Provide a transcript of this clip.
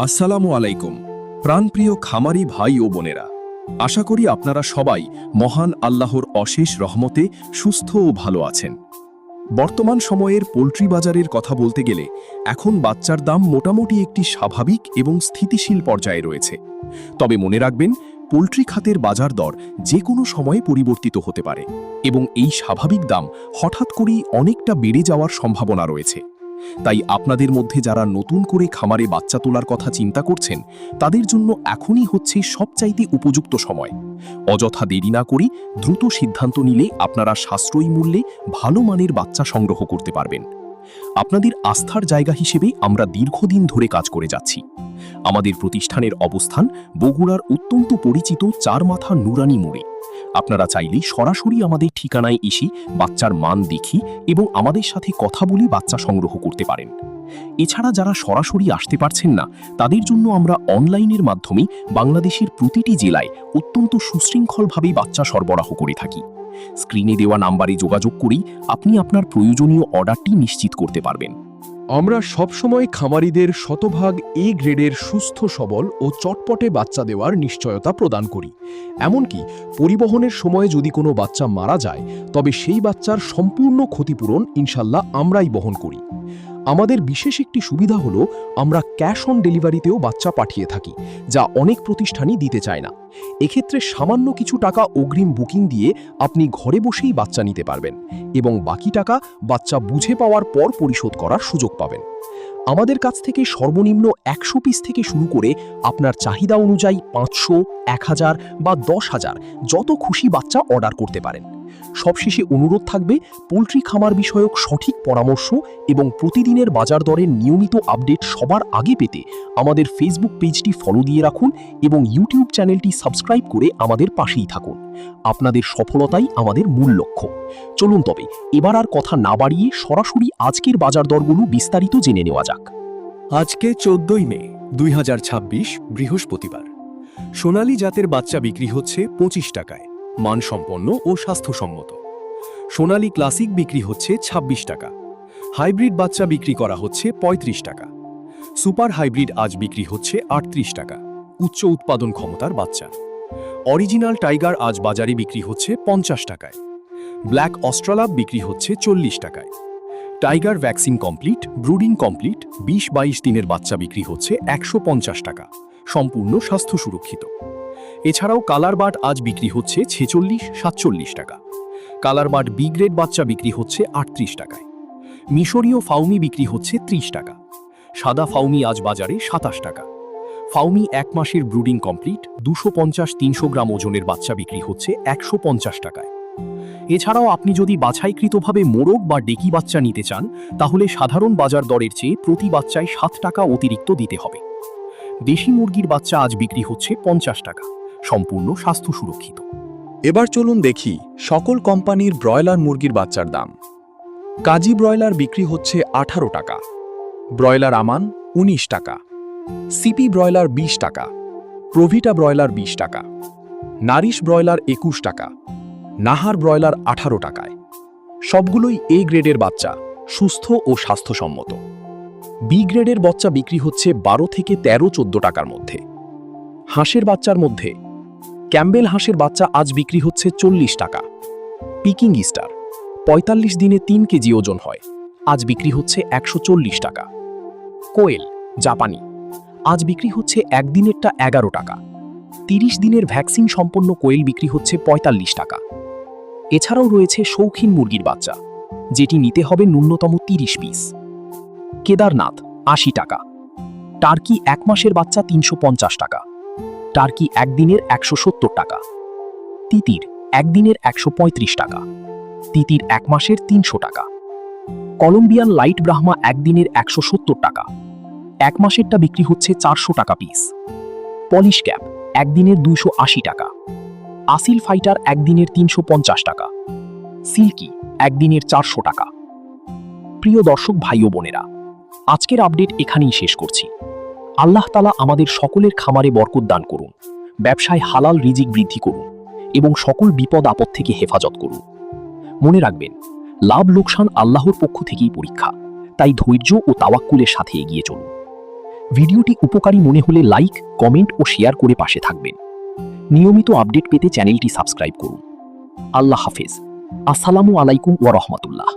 আসসালামু আলাইকুম প্রাণপ্রিয় খামারি ভাই ও বোনেরা, আশা করি আপনারা সবাই মহান আল্লাহর অশেষ রহমতে সুস্থ ও ভালো আছেন। বর্তমান সময়ের পোল্ট্রি বাজারের কথা বলতে গেলে এখন বাচ্চার দাম মোটামুটি একটি স্বাভাবিক এবং স্থিতিশীল পর্যায়ে রয়েছে। তবে মনে রাখবেন, পোল্ট্রি খাতের বাজার দর যে কোনো সময়ে পরিবর্তিত হতে পারে এবং এই স্বাভাবিক দাম হঠাৎ করেই অনেকটা বেড়ে যাওয়ার সম্ভাবনা রয়েছে। তাই আপনাদের মধ্যে যারা নতুন করে খামারে বাচ্চা তোলার কথা চিন্তা করছেন, তাদের জন্য এখনই হচ্ছে সবচাইতে উপযুক্ত সময়। অযথা দেরি না করি দ্রুত সিদ্ধান্ত নিলে আপনারা সাশ্রয়ী মূল্যে ভালো মানের বাচ্চা সংগ্রহ করতে পারবেন। আপনাদের আস্থার জায়গা হিসেবে আমরা দীর্ঘদিন ধরে কাজ করে যাচ্ছি। আমাদের প্রতিষ্ঠানের অবস্থান বগুড়ার অত্যন্ত পরিচিত চারমাথা নুরানি মোড়ে। আপনারা চাইলেই সরাসরি আমাদের ঠিকানায় এসে বাচ্চার মান দেখি এবং আমাদের সাথে কথা বলে বাচ্চা সংগ্রহ করতে পারেন। এছাড়া যারা সরাসরি আসতে পারছেন না, তাদের জন্য আমরা অনলাইনের মাধ্যমে বাংলাদেশের প্রতিটি জেলায় অত্যন্ত সুশৃঙ্খলভাবে বাচ্চা সরবরাহ করে থাকি। স্ক্রিনে দেওয়া নাম্বারে যোগাযোগ করেই আপনি আপনার প্রয়োজনীয় অর্ডারটি নিশ্চিত করতে পারবেন। আমরা সবসময় খামারিদের শতভাগ এ গ্রেডের সুস্থ সবল ও চটপটে বাচ্চা দেওয়ার নিশ্চয়তা প্রদান করি। এমনকি পরিবহনের সময় যদি কোনো বাচ্চা মারা যায়, তবে সেই বাচ্চার সম্পূর্ণ ক্ষতিপূরণ ইনশাল্লাহ আমরাই বহন করি। আমাদের বিশেষ একটি সুবিধা হলো আমরা ক্যাশ অন ডেলিভারিতেও বাচ্চা পাঠিয়ে থাকি, যা অনেক প্রতিষ্ঠানই দিতে চায় না। এক্ষেত্রে সামান্য কিছু টাকা অগ্রিম বুকিং দিয়ে আপনি ঘরে বসেই বাচ্চা নিতে পারবেন এবং বাকি টাকা বাচ্চা বুঝে পাওয়ার পর পরিশোধ করার সুযোগ পাবেন। আমাদের কাছ থেকে সর্বনিম্ন 100 পিস থেকে শুরু করে আপনার চাহিদা অনুযায়ী 500, 1000 বা 10,000 যত খুশি বাচ্চা অর্ডার করতে পারেন। সবশেষে অনুরোধ থাকবে, পোল্ট্রি খামার বিষয়ক সঠিক পরামর্শ এবং প্রতিদিনের বাজার দরের নিয়মিত আপডেট সবার আগে পেতে আমাদের ফেসবুক পেজটি ফলো দিয়ে রাখুন এবং ইউটিউব চ্যানেলটি সাবস্ক্রাইব করে আমাদের পাশেই থাকুন। আপনাদের সফলতাই আমাদের মূল লক্ষ্য। চলুন তবে এবার আর কথা না বাড়িয়ে সরাসরি আজকের বাজার দরগুলো বিস্তারিত জেনে নেওয়া যাক। আজকে 14 মে 2026 বৃহস্পতিবার। সোনালী জাতের বাচ্চা বিক্রি হচ্ছে 25 টাকায়, মানসম্পন্ন ও স্বাস্থ্যসম্মত। সোনালী ক্লাসিক বিক্রি হচ্ছে 26 টাকা। হাইব্রিড বাচ্চা বিক্রি করা হচ্ছে 35 টাকা। সুপার হাইব্রিড আজ বিক্রি হচ্ছে 38 টাকা, উচ্চ উৎপাদন ক্ষমতার বাচ্চা। অরিজিনাল টাইগার আজ বাজারে বিক্রি হচ্ছে 50 টাকায়। ব্ল্যাক অস্ট্রালাব বিক্রি হচ্ছে 40 টাকায়। Tiger vaccine complete, brooding complete 20-22 দিনের বাচ্চা বিক্রি হচ্ছে 150 টাকা, সম্পূর্ণ স্বাস্থ্য সুরক্ষিত। এছাড়াও কালার বাট আজ বিক্রি হচ্ছে 46-47 টাকা। কালার বাট বি গ্রেড বাচ্চা বিক্রি হচ্ছে 38 টাকায়। মিশরীয় ফাউমি বিক্রি হচ্ছে 30 টাকা। সাদা ফাউমি আজ বাজারে 27 টাকা। ফাউমি 1 মাসের ব্রুডিং কমপ্লিট 250-300 গ্রাম ওজনের বাচ্চা বিক্রি হচ্ছে 150 টাকায়। এছাড়াও আপনি যদি বাছাইকৃতভাবে মোরগ বা ডেকি বাচ্চা নিতে চান, তাহলে সাধারণ বাজার দরের চেয়ে প্রতি বাচ্চায় 7 টাকা অতিরিক্ত দিতে হবে। দেশি মুরগির বাচ্চা আজ বিক্রি হচ্ছে 50 টাকা, সম্পূর্ণ স্বাস্থ্য সুরক্ষিত। এবার চলুন দেখি সকল কোম্পানির ব্রয়লার মুরগির বাচ্চার দাম। কাজী ব্রয়লার বিক্রি হচ্ছে 18 টাকা, ব্রয়লার আমান 19 টাকা, সিপি ব্রয়লার 20 টাকা, প্রভিটা ব্রয়লার 20 টাকা, নারিশ ব্রয়লার 21 টাকা, নাহার ব্রয়লার 18 টাকায়। সবগুলোই এ গ্রেডের বাচ্চা, সুস্থ ও স্বাস্থ্যসম্মত। বি গ্রেডের বাচ্চা বিক্রি হচ্ছে 12 থেকে 13-14 টাকার মধ্যে। হাঁসের বাচ্চার মধ্যে ক্যাম্বেল হাঁসের বাচ্চা আজ বিক্রি হচ্ছে 40 টাকা। পিকিং স্টার 45 দিনে 3 কেজি ওজন হয়, আজ বিক্রি হচ্ছে 140 টাকা। কোয়েল জাপানি আজ বিক্রি হচ্ছে একদিনেরটা 11 টাকা। 30 দিনের ভ্যাকসিন সম্পন্ন কোয়েল বিক্রি হচ্ছে 45 টাকা। এছাড়াও রয়েছে শৌখিন মুরগির বাচ্চা, যেটি নিতে হবে ন্যূনতম 30 পিস। কেদারনাথ 80 টাকা। টার্কি 1 মাসের বাচ্চা 350 টাকা। টার্কি একদিনের 170 টাকা। তিতির একদিনের 135 টাকা। তিতির 1 মাসের 300 টাকা। কলম্বিয়ান লাইট ব্রাহ্মা একদিনের 170 টাকা। 1 মাসেরটা বিক্রি হচ্ছে 400 টাকা পিস। পলিশ ক্যাপ একদিনের 280 টাকা। আসিল ফাইটার একদিনের 350 টাকা। সিল্কি একদিনের 400 টাকা। প্রিয় দর্শক ভাই ও বোনেরা, আজকের আপডেট এখানেই শেষ করছি। আল্লাহ তাআলা আমাদের সকলের খামারে বরকত দান করুন, ব্যবসায় হালাল রিজিক বৃদ্ধি করুন এবং সকল বিপদ আপদ থেকে হেফাজত করুন। মনে রাখবেন, লাভ লোকসান আল্লাহর পক্ষ থেকেই পরীক্ষা, তাই ধৈর্য ও তাওয়াক্কুলের সাথে এগিয়ে চলুন। ভিডিওটি উপকারী মনে হলে লাইক, কমেন্ট ও শেয়ার করে পাশে থাকবেন। নিয়মিত আপডেট পেতে চ্যানেলটি সাবস্ক্রাইব করুন। আল্লাহ হাফেজ। আসসালামু আলাইকুম ওয়া রাহমাতুল্লাহ।